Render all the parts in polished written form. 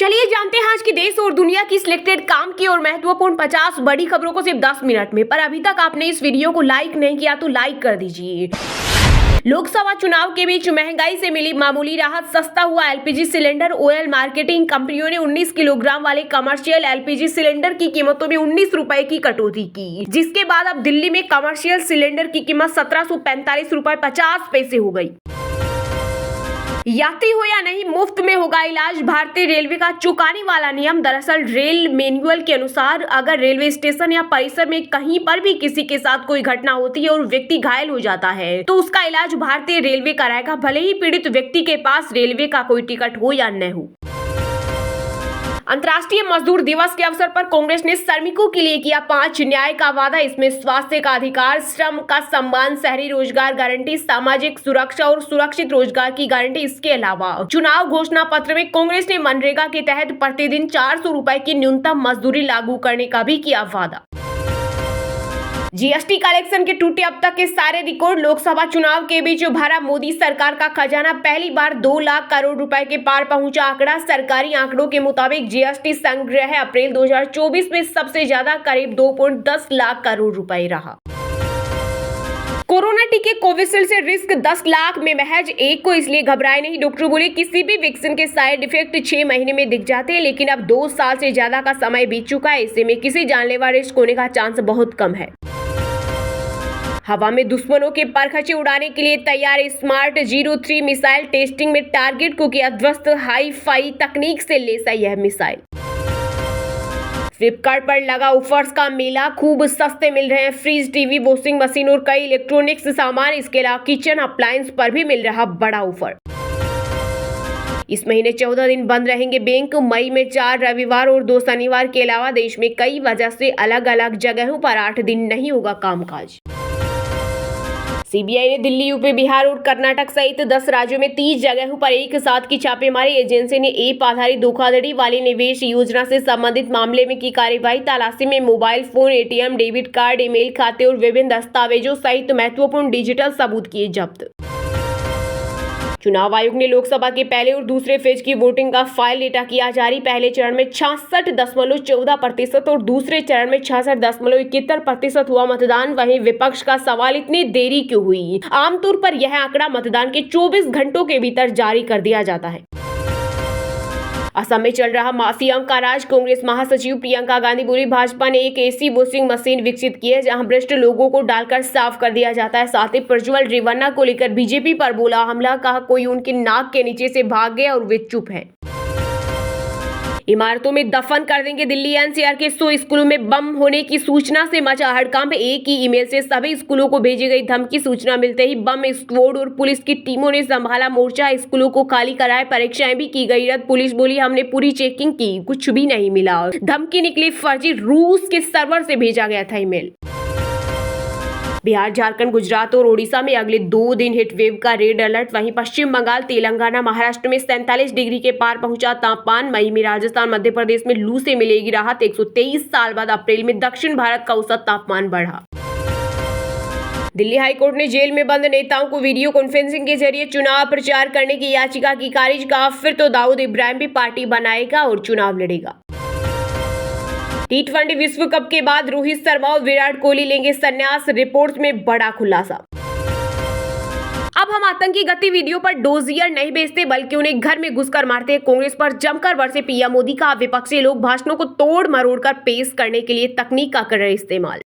चलिए जानते हैं आज की देश और दुनिया की सिलेक्टेड काम की और महत्वपूर्ण 50 बड़ी खबरों को सिर्फ 10 मिनट में। पर अभी तक आपने इस वीडियो को लाइक नहीं किया तो लाइक कर दीजिए। लोकसभा चुनाव के बीच महंगाई से मिली मामूली राहत, सस्ता हुआ एलपीजी सिलेंडर। ऑयल मार्केटिंग कंपनियों ने 19 किलोग्राम वाले कमर्शियल एलपीजी सिलेंडर की कीमतों में 19 रुपए की कटौती की, जिसके बाद अब दिल्ली में कमर्शियल सिलेंडर की कीमत 1745 रुपए 50 पैसे हो गई। यात्री हो या नहीं, मुफ्त में होगा इलाज। भारतीय रेलवे का चुकाने वाला नियम। दरअसल रेल मैनुअल के अनुसार अगर रेलवे स्टेशन या परिसर में कहीं पर भी किसी के साथ कोई घटना होती है और व्यक्ति घायल हो जाता है तो उसका इलाज भारतीय रेलवे कराएगा, भले ही पीड़ित व्यक्ति के पास रेलवे का कोई टिकट हो या न हो। अंतर्राष्ट्रीय मजदूर दिवस के अवसर पर कांग्रेस ने श्रमिकों के लिए किया 5 न्याय का वादा। इसमें स्वास्थ्य का अधिकार, श्रम का सम्मान, शहरी रोजगार गारंटी, सामाजिक सुरक्षा और सुरक्षित रोजगार की गारंटी। इसके अलावा चुनाव घोषणा पत्र में कांग्रेस ने मनरेगा के तहत प्रतिदिन 400 रुपए की न्यूनतम मजदूरी लागू करने का भी किया वादा। जीएसटी कलेक्शन के टूटे अब तक के सारे रिकॉर्ड। लोकसभा चुनाव के बीच भरा मोदी सरकार का खजाना, पहली बार 2 लाख करोड़ रुपए के पार पहुंचा आंकड़ा। सरकारी आंकड़ों के मुताबिक जीएसटी संग्रह अप्रैल 2024 में सबसे ज्यादा करीब 2.10 लाख करोड़ रुपए रहा। कोरोना टीके कोविशील्ड से रिस्क 10 लाख में महज 1 को, इसलिए घबराए नहीं। डॉक्टर बोले किसी भी वैक्सीन के साइड इफेक्ट 6 महीने में दिख जाते हैं, लेकिन अब 2 साल से ज्यादा का समय बीत चुका है। ऐसे में किसी जानलेवा रिस्क होने का चांस बहुत कम है। हवा में दुश्मनों के परखचे उड़ाने के लिए तैयार स्मार्ट 03 मिसाइल टेस्टिंग में टारगेट को किया ध्वस्त। हाई फाई तकनीक से लेस है यह मिसाइल। फ्लिपकार्ट पर लगा ऑफर्स का मेला, खूब सस्ते मिल रहे हैं फ्रिज, टीवी, वॉशिंग मशीन और कई इलेक्ट्रॉनिक्स सामान। इसके अलावा किचन अप्लायंस पर भी मिल रहा बड़ा ऑफर। इस महीने 14 दिन बंद रहेंगे बैंक। मई में 4 रविवार और 2 शनिवार के अलावा देश में कई वजह से अलग अलग जगहों पर 8 दिन नहीं होगा कामकाज। सीबीआई ने दिल्ली, यूपी, बिहार और कर्नाटक सहित 10 राज्यों में 30 जगहों पर एक साथ की छापेमारी। एजेंसी ने ऐप आधारित धोखाधड़ी वाली निवेश योजना से संबंधित मामले में की कार्रवाई। तलाशी में mobile phone, ATM, debit card, email खाते और विभिन्न दस्तावेजों सहित महत्वपूर्ण डिजिटल सबूत किए जब्त। चुनाव आयोग ने लोकसभा के पहले और दूसरे फेज की वोटिंग का फाइल डेटा किया जारी। पहले चरण में 66.14% और दूसरे चरण में 66.71% हुआ मतदान। वहीं विपक्ष का सवाल, इतनी देरी क्यों हुई? आमतौर पर यह आंकड़ा मतदान के 24 घंटों के भीतर जारी कर दिया जाता है। असम में चल रहा माफिया का राज। कांग्रेस महासचिव प्रियंका गांधी बोली भाजपा ने एक ऐसी वॉशिंग मशीन विकसित की है जहां भ्रष्ट लोगों को डालकर साफ कर दिया जाता है। साथ ही प्रज्वल रेवन्ना को लेकर बीजेपी पर बोला हमला, कहा कोई उनके नाक के नीचे से भाग गया और वे चुप है। इमारतों में दफन कर देंगे। दिल्ली एनसीआर के 100 स्कूलों में बम होने की सूचना से मचा हड़कंप। एक ही ईमेल से सभी स्कूलों को भेजी गई धमकी। सूचना मिलते ही बम स्क्वाड और पुलिस की टीमों ने संभाला मोर्चा। स्कूलों को खाली कराए, परीक्षाएं भी की गई रद्द। पुलिस बोली हमने पूरी चेकिंग की, कुछ भी नहीं मिला। धमकी निकली फर्जी, रूस के सर्वर से भेजा गया था ईमेल। बिहार, झारखंड, गुजरात और ओडिशा में अगले 2 दिन हीट वेव का रेड अलर्ट। वहीं पश्चिम बंगाल, तेलंगाना, महाराष्ट्र में 47 डिग्री के पार पहुंचा तापमान। मई में राजस्थान, मध्य प्रदेश में लू से मिलेगी राहत। 123 साल बाद अप्रैल में दक्षिण भारत का औसत तापमान बढ़ा। दिल्ली हाईकोर्ट ने जेल में बंद नेताओं को वीडियो कॉन्फ्रेंसिंग के जरिए चुनाव प्रचार करने की याचिका की खारिज। कहा फिर तो दाऊद इब्राहिम भी पार्टी बनाएगा और चुनाव लड़ेगा। T20 विश्व कप के बाद रोहित शर्मा और विराट कोहली लेंगे संन्यास। रिपोर्ट्स में बड़ा खुलासा। अब हम आतंकी गतिविधियों पर डोजियर नहीं भेजते बल्कि उन्हें घर में घुसकर मारते हैं। कांग्रेस पर जमकर बरसे पीएम मोदी का। विपक्षी लोग भाषणों को तोड़ मरोड़ कर पेश करने के लिए तकनीक का कर रहे इस्तेमाल।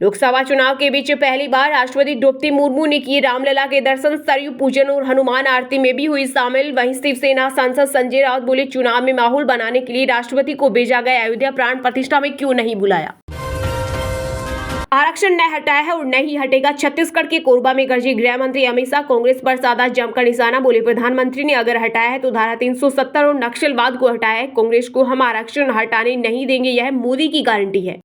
लोकसभा चुनाव के बीच पहली बार राष्ट्रपति द्रौपदी मुर्मू ने किए रामलला के दर्शन। सरयू पूजन और हनुमान आरती में भी हुई शामिल। वहीं शिवसेना सांसद संजय राउत बोले चुनाव में माहौल बनाने के लिए राष्ट्रपति को भेजा गया, अयोध्या प्राण प्रतिष्ठा में क्यों नहीं बुलाया। आरक्षण न हटाया है और नहीं हटेगा। छत्तीसगढ़ के कोरबा में गरजे गृह मंत्री अमित शाह। कांग्रेस पर साधा जमकर निशाना। बोले प्रधानमंत्री ने अगर हटाया है तो धारा 370 और नक्सलवाद को हटाया है। कांग्रेस को हम आरक्षण हटाने नहीं देंगे, यह मोदी की गारंटी है।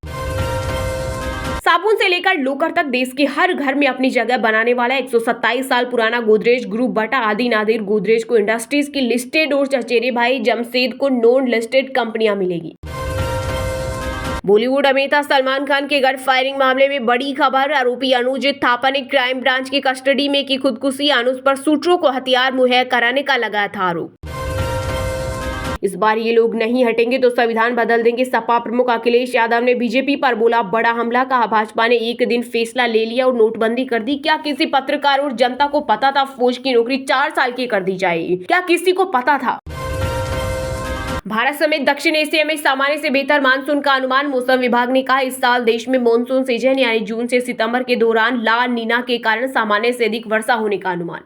साबुन से लेकर लोकर तक देश के हर घर में अपनी जगह बनाने वाला 127 साल पुराना गोदरेज ग्रुप बटा आदि नादिर गोदरेज को इंडस्ट्रीज की लिस्टेड और चचेरे भाई जमशेद को नॉन लिस्टेड कंपनियां मिलेगी। बॉलीवुड अभिनेता सलमान खान के घर फायरिंग मामले में बड़ी खबर। आरोपी अनुज थापा ने क्राइम ब्रांच की कस्टडी में की खुदकुशी। अनुज पर शूटरों को हथियार मुहैया कराने का लगाया था आरोप। इस बार ये लोग नहीं हटेंगे तो संविधान बदल देंगे। सपा प्रमुख अखिलेश यादव ने बीजेपी पर बोला बड़ा हमला, कहा भाजपा ने एक दिन फैसला ले लिया और नोटबंदी कर दी। क्या किसी पत्रकार और जनता को पता था फौज की नौकरी 4 साल की कर दी जाएगी? क्या किसी को पता था? भारत समेत दक्षिण एशिया में सामान्य से बेहतर मानसून का अनुमान। मौसम विभाग ने कहा इस साल देश में मानसून सीजन यानी जून से सितंबर के दौरान ला नीना के कारण सामान्य से अधिक वर्षा होने का अनुमान।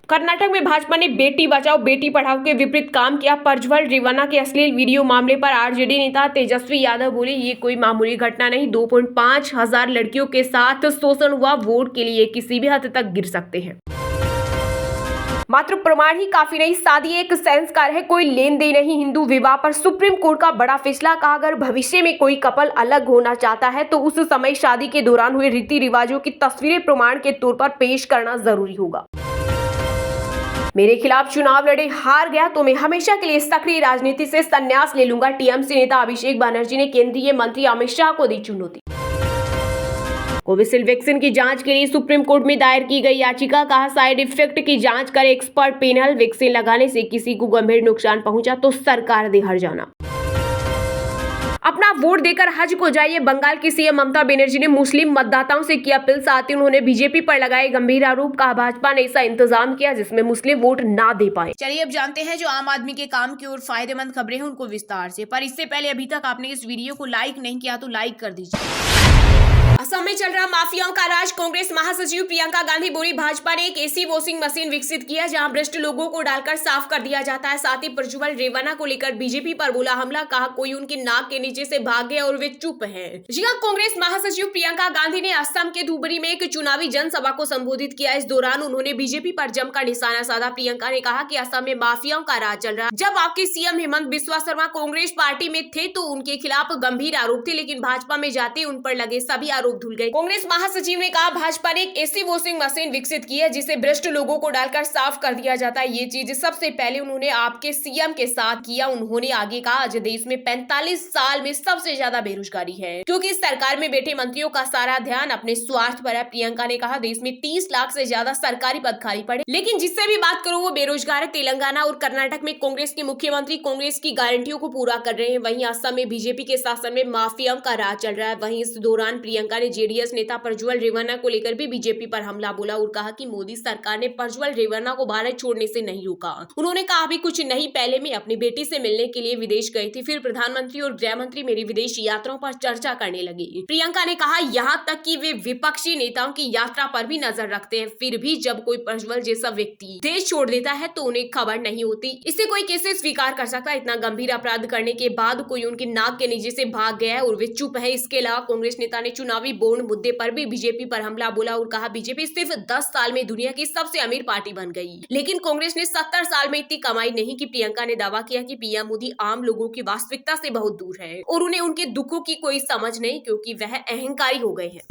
कर्नाटक में भाजपा ने बेटी बचाओ बेटी पढ़ाओ के विपरीत काम किया। प्रज्वल रेवन्ना के अश्लील वीडियो मामले पर आरजेडी नेता तेजस्वी यादव बोले ये कोई मामूली घटना नहीं, 2.5 हजार लड़कियों के साथ शोषण हुआ, वोट के लिए किसी भी हद तक गिर सकते हैं। मात्र प्रमाण ही काफी नहीं, शादी एक संस्कार है, कोई लेन देन नहीं। हिंदू विवाह पर सुप्रीम कोर्ट का बड़ा फैसला, कहा अगर भविष्य में कोई कपल अलग होना चाहता है तो उस समय शादी के दौरान हुए रीति रिवाजों की तस्वीरें प्रमाण के तौर पर पेश करना जरूरी होगा। मेरे खिलाफ चुनाव लड़े, हार गया तो मैं हमेशा के लिए सक्रिय राजनीति से संन्यास ले लूंगा। टीएमसी नेता अभिषेक बनर्जी ने केंद्रीय मंत्री अमित शाह को दी चुनौती। कोविशील्ड वैक्सीन की जांच के लिए सुप्रीम कोर्ट में दायर की गई याचिका, कहा साइड इफेक्ट की जांच करे एक्सपर्ट पैनल। वैक्सीन लगाने से किसी को गंभीर नुकसान पहुंचा तो सरकार दे हर्जाना। अपना वोट देकर हज को जाइए, बंगाल की सीएम ममता बनर्जी ने मुस्लिम मतदाताओं से किया अपील। साथ ही उन्होंने बीजेपी पर लगाए गंभीर आरोप, कहा भाजपा ने ऐसा इंतजाम किया जिसमें मुस्लिम वोट ना दे पाए। चलिए अब जानते हैं जो आम आदमी के काम की और फायदेमंद खबरें हैं उनको विस्तार से। पर इससे पहले अभी तक आपने इस वीडियो को लाइक नहीं किया तो लाइक कर दीजिए। असम में चल रहा माफियाओं का राज, कांग्रेस महासचिव प्रियंका गांधी बोली भाजपा ने एक ऐसी वॉशिंग मशीन विकसित की है जहां भ्रष्ट लोगों को डालकर साफ कर दिया जाता है। साथ ही प्रज्वल रेवन्ना को लेकर बीजेपी पर बोला हमला, कहा कोई उनकी नाक के नीचे से भाग गया और वे चुप हैं। जी हां, कांग्रेस महासचिव प्रियंका गांधी ने असम के धुबरी में एक चुनावी जनसभा को संबोधित किया। इस दौरान उन्होंने बीजेपी पर जमकर निशाना साधा। प्रियंका ने कहा कि असम में माफियाओं का राज चल रहा है। जब आपके सीएम हेमंत बिस्वा शर्मा कांग्रेस पार्टी में थे तो उनके खिलाफ गंभीर आरोप थे, लेकिन भाजपा में जाते उन पर लगे सभी आरोप धुल गए। कांग्रेस महासचिव ने कहा भाजपा ने एक ऐसी वॉशिंग मशीन विकसित की है जिसे भ्रष्ट लोगों को डालकर साफ कर दिया जाता है। ये चीज सबसे पहले उन्होंने आपके सीएम के साथ किया। उन्होंने आगे कहा आज देश में 45 साल में सबसे ज्यादा बेरोजगारी है क्योंकि इस सरकार में बैठे मंत्रियों का सारा ध्यान अपने स्वार्थ पर है। प्रियंका ने कहा देश में 30 लाख से ज्यादा सरकारी पद खाली पड़े, लेकिन जिससे भी बात करो वो बेरोजगार है। तेलंगाना और कर्नाटक में कांग्रेस के मुख्यमंत्री कांग्रेस की गारंटियों को पूरा कर रहे हैं, वहीं असम में बीजेपी के शासन में माफियाओं का राज चल रहा है। वहीं इस दौरान प्रियंका ने जेडीएस नेता प्रज्वल रेवन्ना को लेकर भी बीजेपी पर हमला बोला और कहा कि मोदी सरकार ने प्रज्वल रेवन्ना को भारत छोड़ने से नहीं रोका। उन्होंने कहा अभी कुछ नहीं पहले मैं अपनी बेटी से मिलने के लिए विदेश गई थी, फिर प्रधानमंत्री और गृह मंत्री मेरी विदेश यात्राओं पर चर्चा करने लगे। प्रियंका ने कहा यहाँ तक कि वे विपक्षी नेताओं की यात्रा पर भी नजर रखते हैं, फिर भी जब कोई प्रज्वल जैसा व्यक्ति देश छोड़ देता है तो उन्हें खबर नहीं होती। इसे कोई कैसे स्वीकार कर सकता है? इतना गंभीर अपराध करने के बाद कोई उनकी नाक के नीचे से भाग गया है और वे चुप है। इसके अलावा कांग्रेस नेता ने चुनावी बॉन्ड मुद्दे पर भी बीजेपी पर हमला बोला और कहा बीजेपी सिर्फ 10 साल में दुनिया की सबसे अमीर पार्टी बन गई, लेकिन कांग्रेस ने 70 साल में इतनी कमाई नहीं की। प्रियंका ने दावा किया कि पीएम मोदी आम लोगों की वास्तविकता से बहुत दूर है और उन्हें उनके दुखों की कोई समझ नहीं क्योंकि वह अहंकारी हो गए हैं।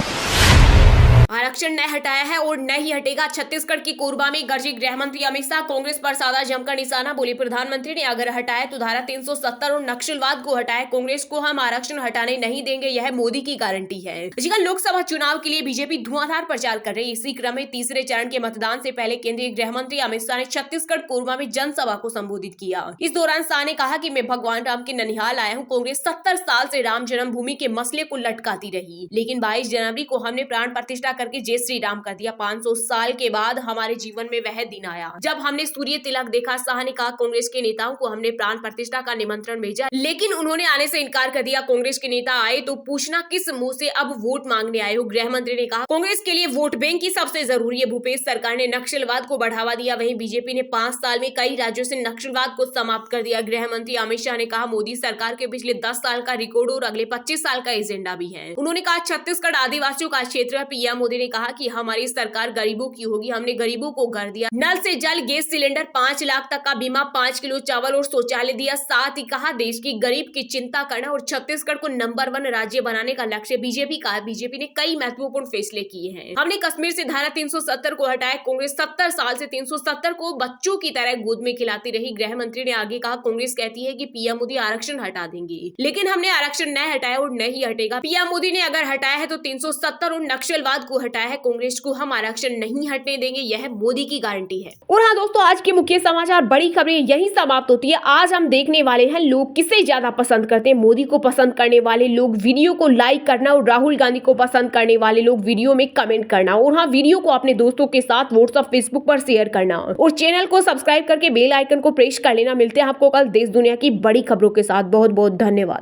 आरक्षण न हटाया है और न ही हटेगा। छत्तीसगढ़ की कोरबा में गरजे गृह मंत्री अमित शाह, कांग्रेस पर साधा जमकर निशाना। बोले प्रधानमंत्री ने अगर हटाया तो धारा 370 और नक्सलवाद को हटाया, कांग्रेस को हम आरक्षण हटाने नहीं देंगे, यह मोदी की गारंटी है। जीका लोकसभा चुनाव के लिए बीजेपी धुआंधार प्रचार कर रही है। इसी क्रम में तीसरे चरण के मतदान से पहले केंद्रीय गृह मंत्री अमित शाह ने छत्तीसगढ़ कोरबा में जनसभा को संबोधित किया। इस दौरान शाह ने कहा कि मैं भगवान राम के ननिहाल आया हूँ। कांग्रेस 70 साल से राम जन्मभूमि के मसले को लटकाती रही, लेकिन 22 जनवरी को हमने प्राण प्रतिष्ठा करके जय श्री राम कर दिया। 500 साल के बाद हमारे जीवन में वह दिन आया जब हमने सूर्य तिलक देखा। शाह ने कहा कांग्रेस के नेताओं को हमने प्राण प्रतिष्ठा का निमंत्रण भेजा, लेकिन उन्होंने आने से इनकार कर दिया। कांग्रेस के नेता आए तो पूछना किस मुंह से अब वोट मांगने आए हो। गृह मंत्री ने कहा कांग्रेस के लिए वोट बैंक ही सबसे जरूरी है। भूपेश सरकार ने नक्सलवाद को बढ़ावा दिया, वहीं बीजेपी ने 5 साल में कई राज्यों से नक्सलवाद को समाप्त कर दिया। गृह मंत्री अमित शाह ने कहा मोदी सरकार के पिछले 10 साल का रिकॉर्ड और अगले 25 साल का एजेंडा भी है। उन्होंने कहा छत्तीसगढ़ आदिवासियों का क्षेत्र है। पीएम मोदी ने कहा कि हमारी सरकार गरीबों की होगी, हमने गरीबों को घर दिया, नल से जल, गैस सिलेंडर, 5 लाख तक का बीमा, 5 किलो चावल और शौचालय दिया। साथ ही कहा देश की गरीब की चिंता करना और छत्तीसगढ़ को नंबर 1 राज्य बनाने का लक्ष्य बीजेपी का है। बीजेपी ने कई महत्वपूर्ण फैसले किए हैं। हमने कश्मीर से धारा 370 को हटाया। कांग्रेस 70 साल से 370 को बच्चों की तरह गोद में खिलाती रही। गृह मंत्री ने आगे कहा कांग्रेस कहती है कि पीएम मोदी आरक्षण हटा देंगे, लेकिन हमने आरक्षण न हटाया और न ही हटेगा। पीएम मोदी ने अगर हटाया है तो 370 और नक्सलवाद को हटाया है, कांग्रेस को हम आरक्षण नहीं हटने देंगे, यह मोदी की गारंटी है। और हाँ दोस्तों, आज के मुख्य समाचार बड़ी खबरें यही समाप्त होती है। आज हम देखने वाले हैं लोग किसे ज्यादा पसंद करते हैं, मोदी को पसंद करने वाले लोग वीडियो को लाइक करना और राहुल गांधी को पसंद करने वाले लोग वीडियो में कमेंट करना, और हाँ वीडियो को अपने दोस्तों के साथ व्हाट्सएप फेसबुक पर शेयर करना और चैनल को सब्सक्राइब करके बेल आइकन को प्रेस कर लेना। मिलते हैं आपको कल देश दुनिया की बड़ी खबरों के साथ। बहुत बहुत धन्यवाद।